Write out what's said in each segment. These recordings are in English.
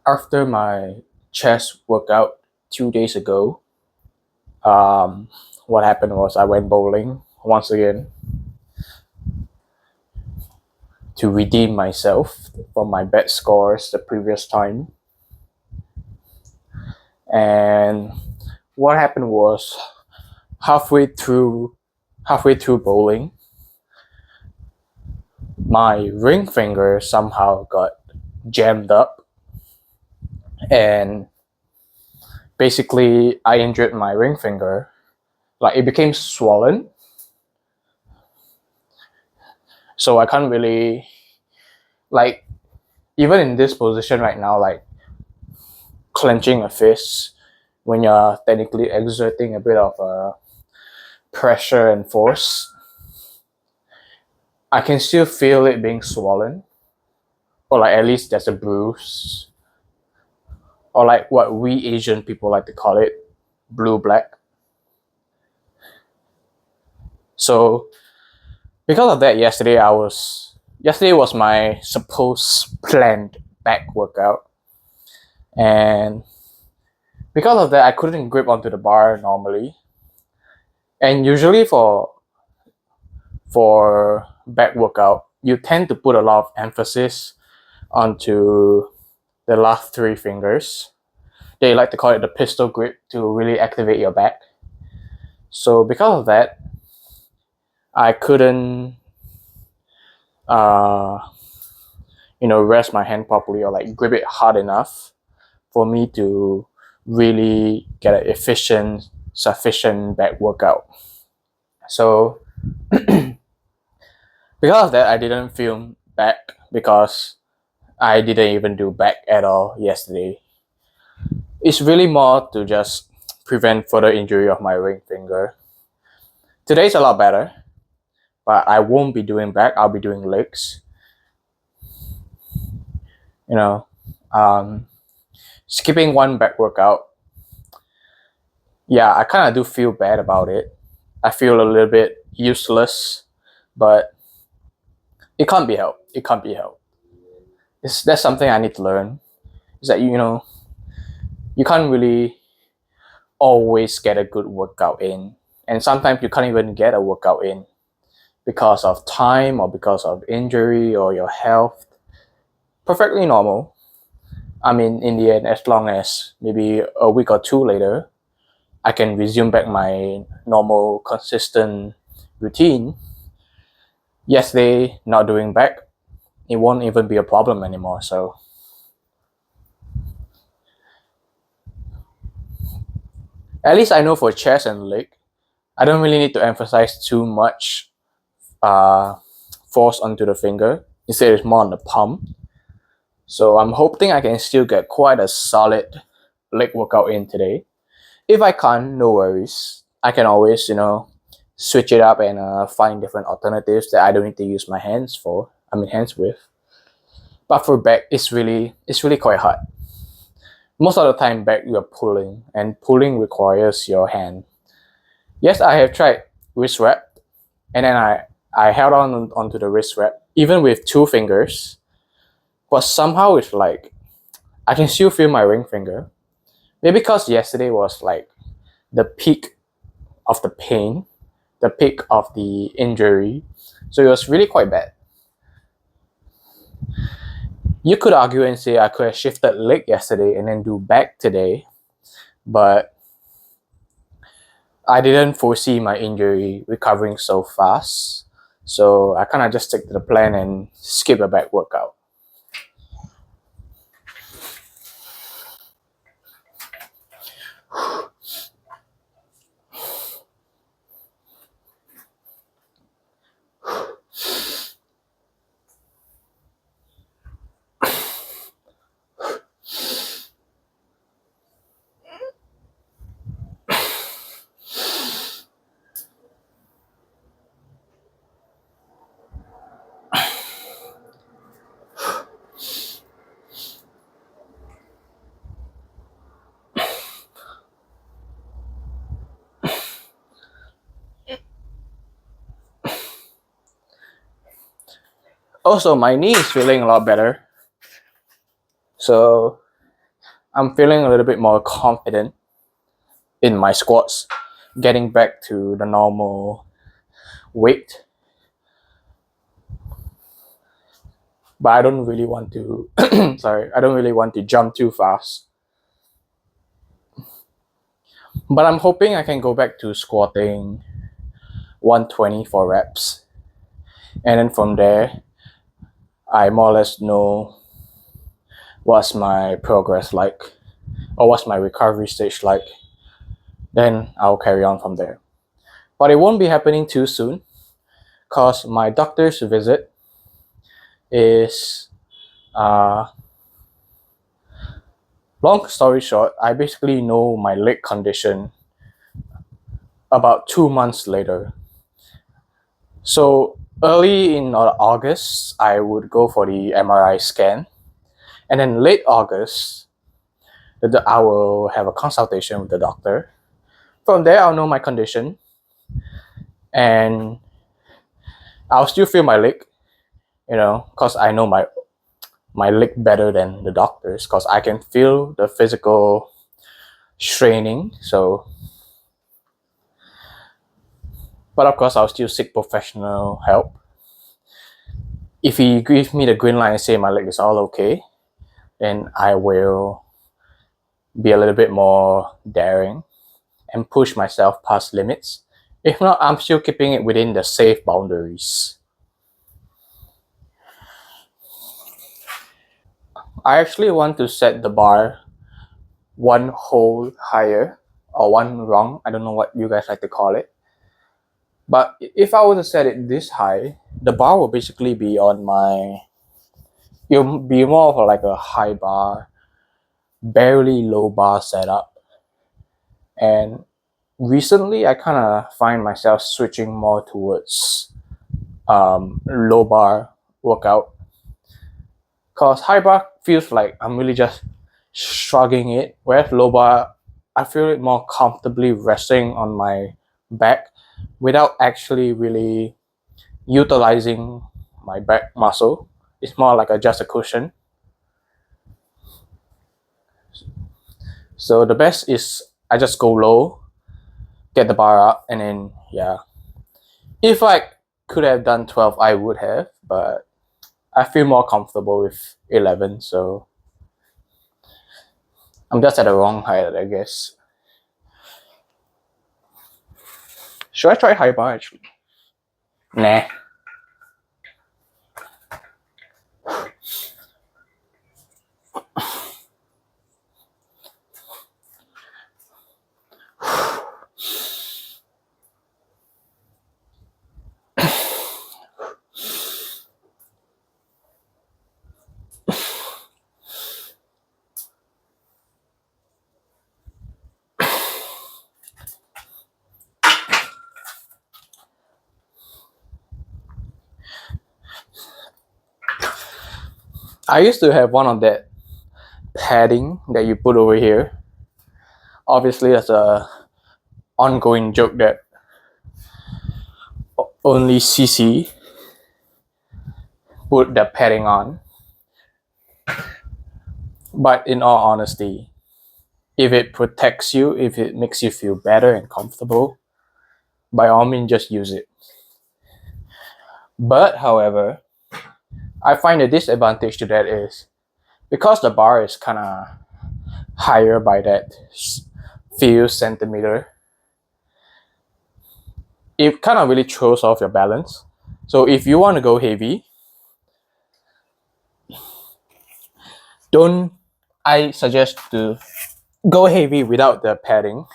After my chest workout 2 days ago, um, what happened was I went bowling once again to redeem myself from my bad scores the previous time. And what happened was halfway through halfway through bowling, my ring finger somehow got jammed up, and basically I injured my ring finger. Like, it became swollen, so I can't really, like, even in this position right now, like clenching a fist when you're technically exerting a bit of pressure and force, I can still feel it being swollen, or like at least there's a bruise, or like what we Asian people like to call it, blue black. So because of that, yesterday was my supposed planned back workout, and because of that, I couldn't grip onto the bar normally. And usually for back workout, you tend to put a lot of emphasis onto the last three fingers. They like to call it the pistol grip to really activate your back. So because of that, I couldn't, uh, rest my hand properly or like grip it hard enough for me to really get an efficient, sufficient back workout. So because of that, I didn't film back because I didn't even do back at all yesterday. It's really more to just prevent further injury of my ring finger. Today's a lot better, but I won't be doing back. I'll be doing legs. You know, um, skipping one back workout. Yeah, I kind of do feel bad about it. I feel a little bit useless, but it can't be helped. It can't be helped. That's something I need to learn. Is that you can't really always get a good workout in, and sometimes you can't even get a workout in because of time or because of injury or your health. Perfectly normal. I mean, in the end, as long as maybe a week or two later, I can resume back my normal, consistent routine. Yesterday, not doing back, it won't even be a problem anymore. So, at least I know for chest and leg, I don't really need to emphasize too much uh, force onto the finger. Instead, it's more on the palm. So, I'm hoping I can still get quite a solid leg workout in today. If I can't, no worries. I can always, switch it up and find different alternatives that I don't need to use my hands for. I mean, hands with. But for back, it's really quite hard. Most of the time, back you're pulling, and pulling requires your hand. Yes, I have tried wrist wrap, and then I held on onto the wrist wrap even with two fingers, but somehow it's like I can still feel my ring finger. Maybe because yesterday was like the peak of the pain, the peak of the injury. So it was really quite bad. You could argue and say I could have shifted leg yesterday and then do back today, but I didn't foresee my injury recovering so fast. So I kind of just stick to the plan and skip a back workout. Also, my knee is feeling a lot better. So I'm feeling a little bit more confident in my squats, getting back to the normal weight. But I don't really want to I don't really want to jump too fast. But I'm hoping I can go back to squatting 120 for reps. And then from there, I more or less know what's my progress like, or what's my recovery stage like. Then I'll carry on from there. But it won't be happening too soon, because my doctor's visit is, long story short, I basically know my leg condition about 2 months later. So early in August, I would go for the MRI scan. And then late August, I will have a consultation with the doctor. From there, I'll know my condition. And I'll still feel my leg, because I know my leg better than the doctors, because I can feel the physical straining. But of course, I'll still seek professional help. If he gives me the green light and say my leg is all okay, then I will be a little bit more daring and push myself past limits. If not, I'm still keeping it within the safe boundaries. I actually want to set the bar one hole higher, or one rung. I don't know what you guys like to call it. But if I were to set it this high, the bar will basically be it'll be more of like a high bar, barely low bar setup. And recently, I kind of find myself switching more towards low bar workout, because high bar feels like I'm really just shrugging it, whereas low bar, I feel it more comfortably resting on my back without actually really utilizing my back muscle. It's more like just a cushion. So the best is I just go low, get the bar up, and then if I could have done 12, I would have, but I feel more comfortable with 11, so I'm just at the wrong height, I guess. Should I try high bar actually? Nah. I used to have one of that padding that you put over here. Obviously, that's a ongoing joke that only CC put the padding on. But in all honesty, if it protects you, if it makes you feel better and comfortable, by all means, just use it. But however, I find the disadvantage to that is, because the bar is kind of higher by that few centimeter, it kind of really throws off your balance. So if you want to go heavy, I suggest to go heavy without the padding.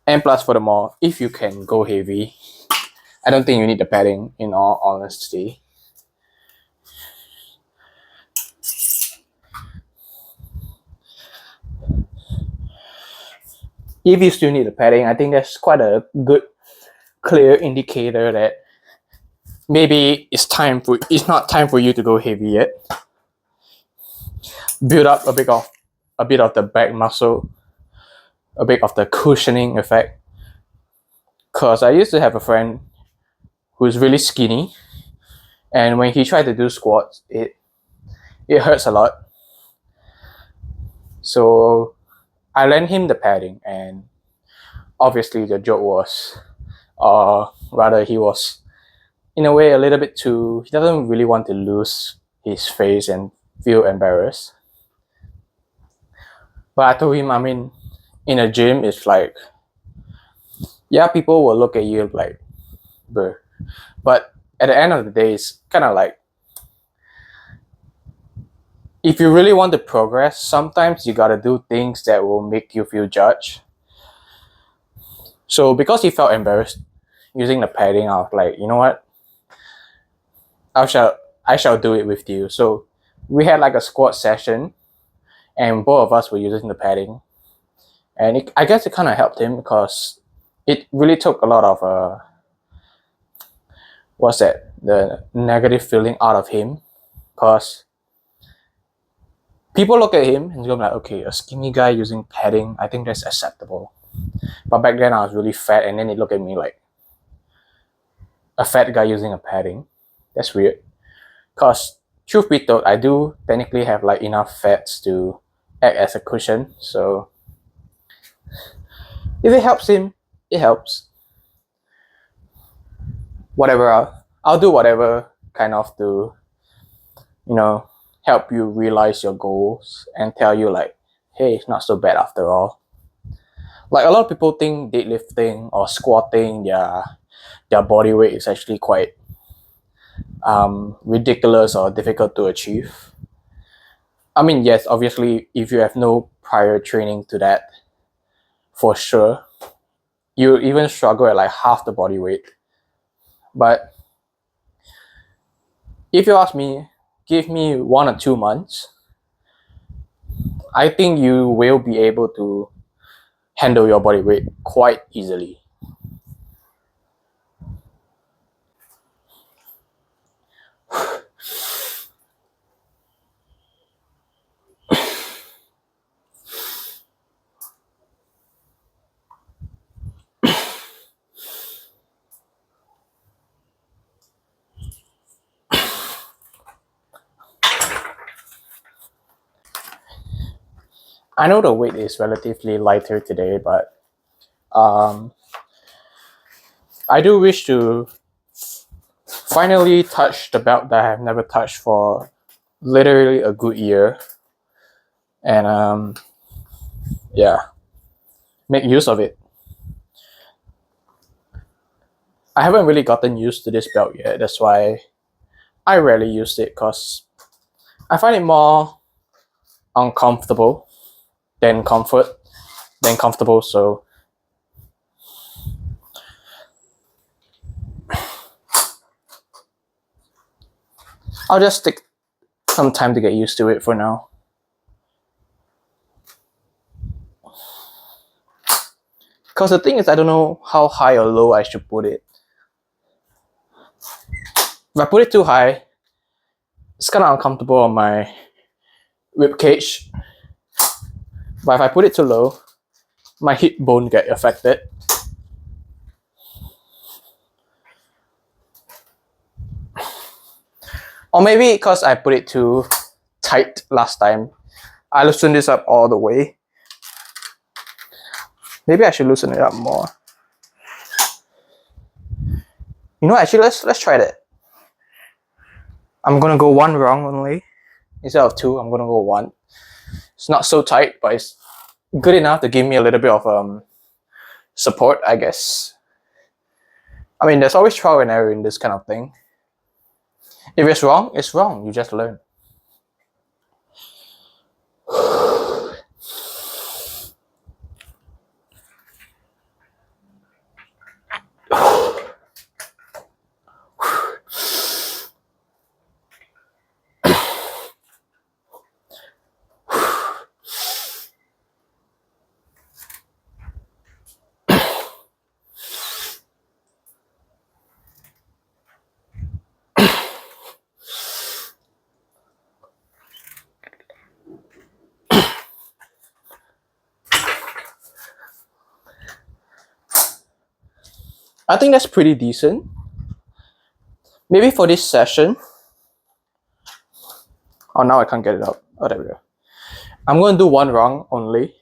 And plus, furthermore, if you can go heavy, I don't think you need the padding, in all honesty. If you still need the padding, I think that's quite a good, clear indicator that maybe it's not time for you to go heavy yet. Build up a bit of the back muscle, a bit of the cushioning effect. Cause I used to have a friend who's really skinny, and when he tried to do squats, it hurts a lot. So I lent him the padding, and obviously the joke was, or rather he was in a way a little bit too, he doesn't really want to lose his face and feel embarrassed. But I told him, I mean, in a gym, it's like, yeah, people will look at you like, bruh. But at the end of the day, it's kind of like, if you really want to progress, sometimes you gotta do things that will make you feel judged. So because he felt embarrassed using the padding, I was like, you know what? I shall do it with you. So we had like a squat session, and both of us were using the padding, and I guess it kind of helped him because it really took a lot of what's that, the negative feeling out of him, because people look at him and go like, okay, a skinny guy using padding, I think that's acceptable. But back then I was really fat, and then they look at me like a fat guy using a padding. That's weird. Because truth be told, I do technically have like enough fats to act as a cushion. So if it helps him, it helps. Whatever, I'll do whatever kind of to, help you realize your goals and tell you like, hey, it's not so bad after all. Like a lot of people think deadlifting or squatting their body weight is actually quite ridiculous or difficult to achieve. I mean, yes, obviously, if you have no prior training to that, for sure, you even struggle at like half the body weight. But if you ask me, give me 1 or 2 months, I think you will be able to handle your body weight quite easily. I know the weight is relatively lighter today, but I do wish to finally touch the belt that I have never touched for literally a good year, and yeah, make use of it. I haven't really gotten used to this belt yet. That's why I rarely use it, because I find it more uncomfortable than comfortable. So I'll just take some time to get used to it for now. Because the thing is, I don't know how high or low I should put it. If I put it too high, it's kind of uncomfortable on my rib cage. But if I put it too low, my hip bone get affected. Or maybe because I put it too tight last time, I loosened this up all the way. Maybe I should loosen it up more. Actually, let's try that. I'm gonna go 1 wrong only. Instead of 2, I'm gonna go 1. It's not so tight, but it's good enough to give me a little bit of support, I guess. I mean, there's always trial and error in this kind of thing. If it's wrong, it's wrong. You just learn. I think that's pretty decent. Maybe for this session. Oh, now I can't get it out. Oh, there we go. I'm going to do one wrong only.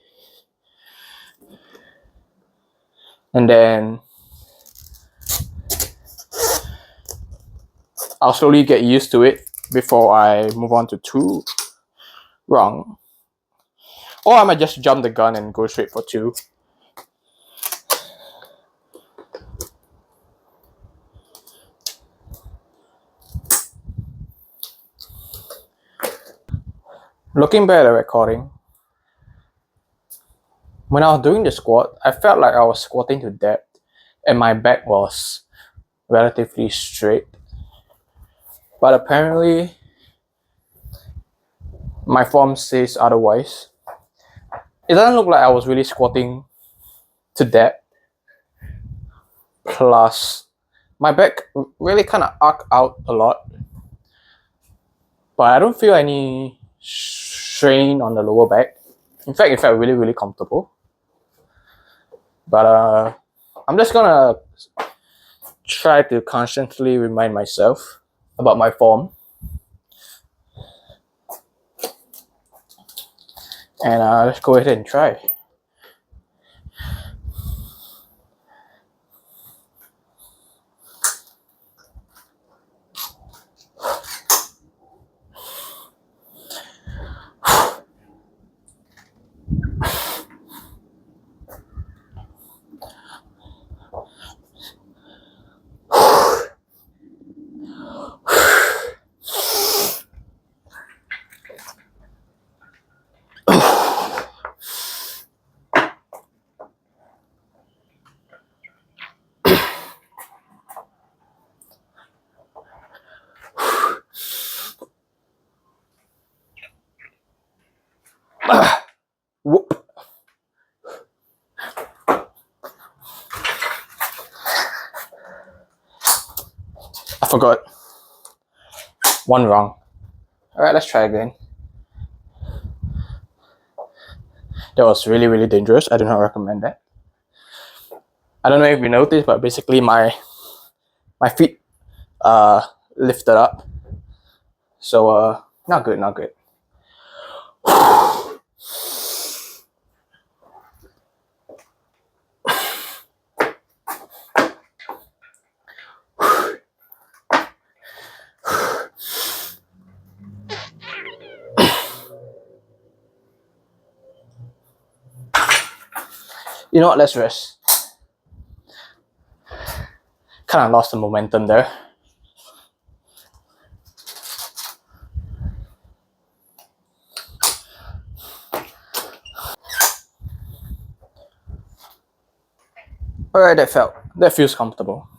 And then I'll slowly get used to it before I move on to 2 wrong. Or I might just jump the gun and go straight for 2. Looking back at the recording, when I was doing the squat, I felt like I was squatting to depth and my back was relatively straight. But apparently, my form says otherwise. It doesn't look like I was really squatting to depth. Plus, my back really kind of arced out a lot. But I don't feel any strain on the lower back. In fact, it felt really, really comfortable. But I'm just gonna try to constantly remind myself about my form. And let's go ahead and try. Whoop. I forgot. One wrong. Alright, let's try again. That was really, really dangerous. I do not recommend that. I don't know if you noticed, but basically my feet lifted up. So not good, not good. You know what, let's rest. Kind of lost the momentum there. Alright, that feels comfortable.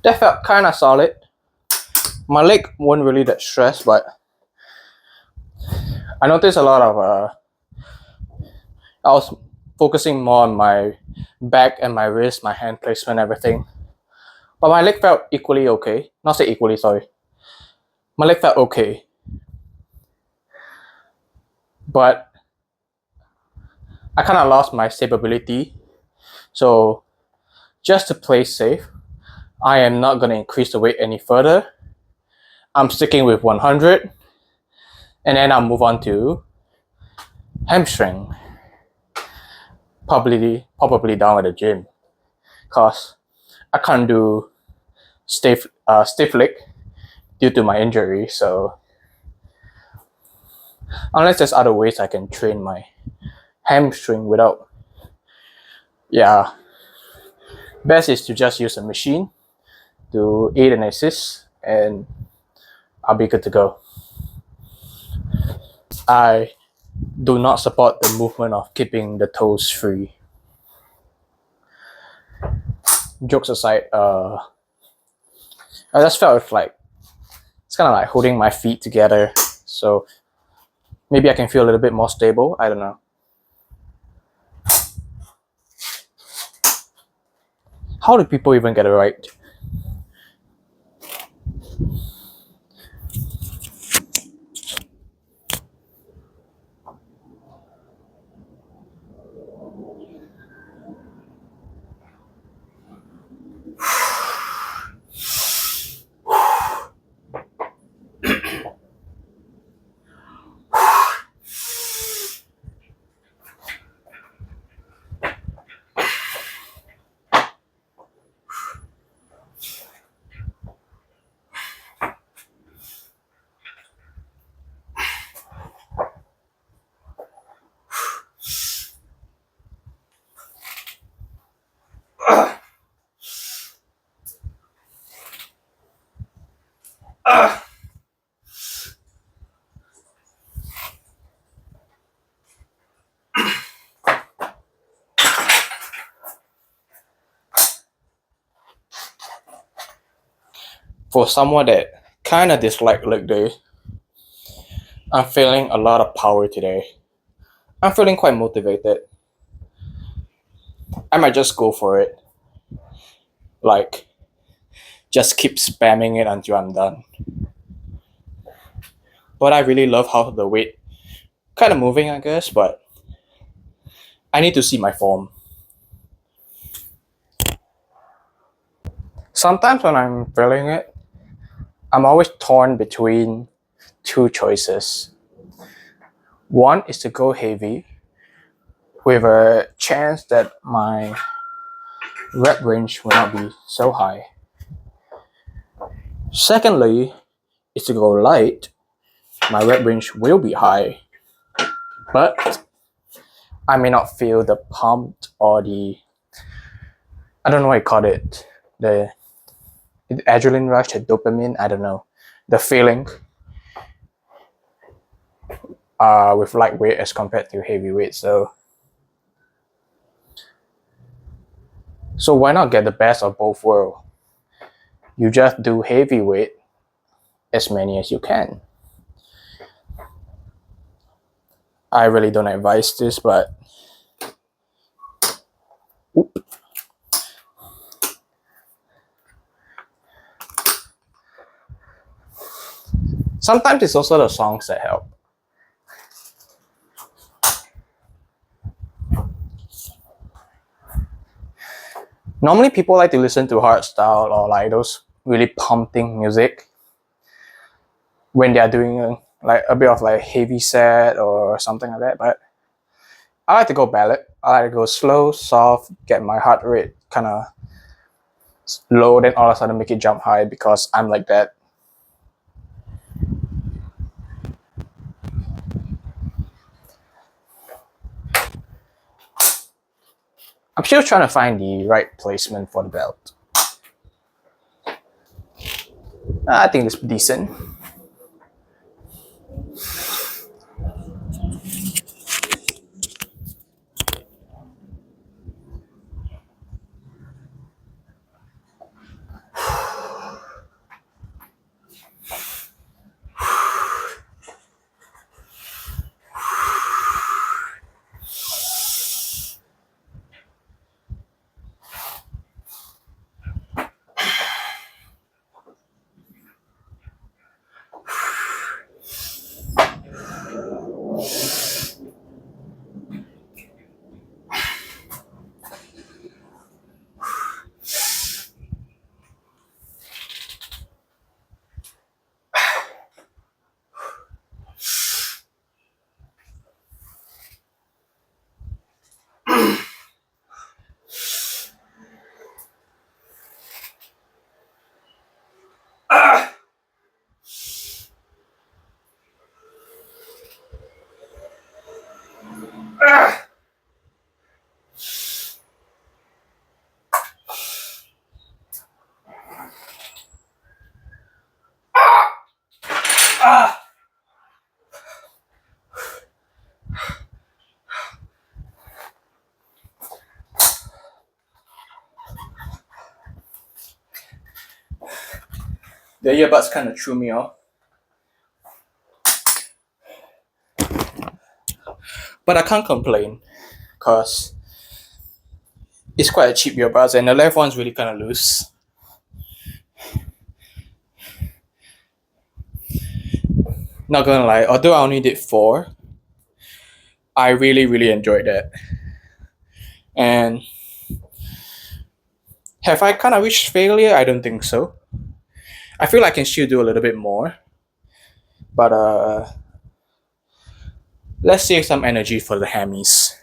That felt kind of solid. My leg wasn't really that stressed, but I noticed a lot of I was focusing more on my back and my wrist, my hand placement, everything. But my leg felt equally okay. Not say equally, sorry. My leg felt okay. But I kind of lost my stability. So just to play safe, I am not going to increase the weight any further. I'm sticking with 100. And then I'll move on to hamstring. Probably down at the gym. Because I can't do stiff leg due to my injury. So unless there's other ways I can train my hamstring without, yeah, best is to just use a machine to aid and assist, and I'll be good to go. I do not support the movement of keeping the toes free. Jokes aside, I just felt like It's kind of like holding my feet together. So maybe I can feel a little bit more stable. I don't know. How do people even get it right? For someone that kind of dislike leg day, I'm feeling a lot of power today. I'm feeling quite motivated. I might just go for it. Like, just keep spamming it until I'm done. But I really love how the weight kind of moving, I guess, but I need to see my form. Sometimes when I'm feeling it, I'm always torn between two choices. One is to go heavy with a chance that my rep range will not be so high. Secondly, is to go light. My rep range will be high, but I may not feel the pump or I don't know what you call it, the adrenaline rush, the dopamine, I don't know, the feeling with lightweight as compared to heavyweight. So why not get the best of both worlds? You just do heavyweight as many as you can. I really don't advise this, but sometimes it's also the songs that help. Normally people like to listen to hardstyle or like those really pumping music when they are doing like a bit of like heavy set or something like that, but I like to go ballad. I like to go slow, soft, get my heart rate kind of low, then all of a sudden make it jump high because I'm like that. I'm still trying to find the right placement for the belt. I think it's decent. The earbuds kind of threw me off. But I can't complain because it's quite a cheap earbuds and the left one's really kind of loose. Not gonna lie, although I only did 4, I really enjoyed that. And have I kind of reached failure? I don't think so. I feel I can still do a little bit more. But let's save some energy for the hammies.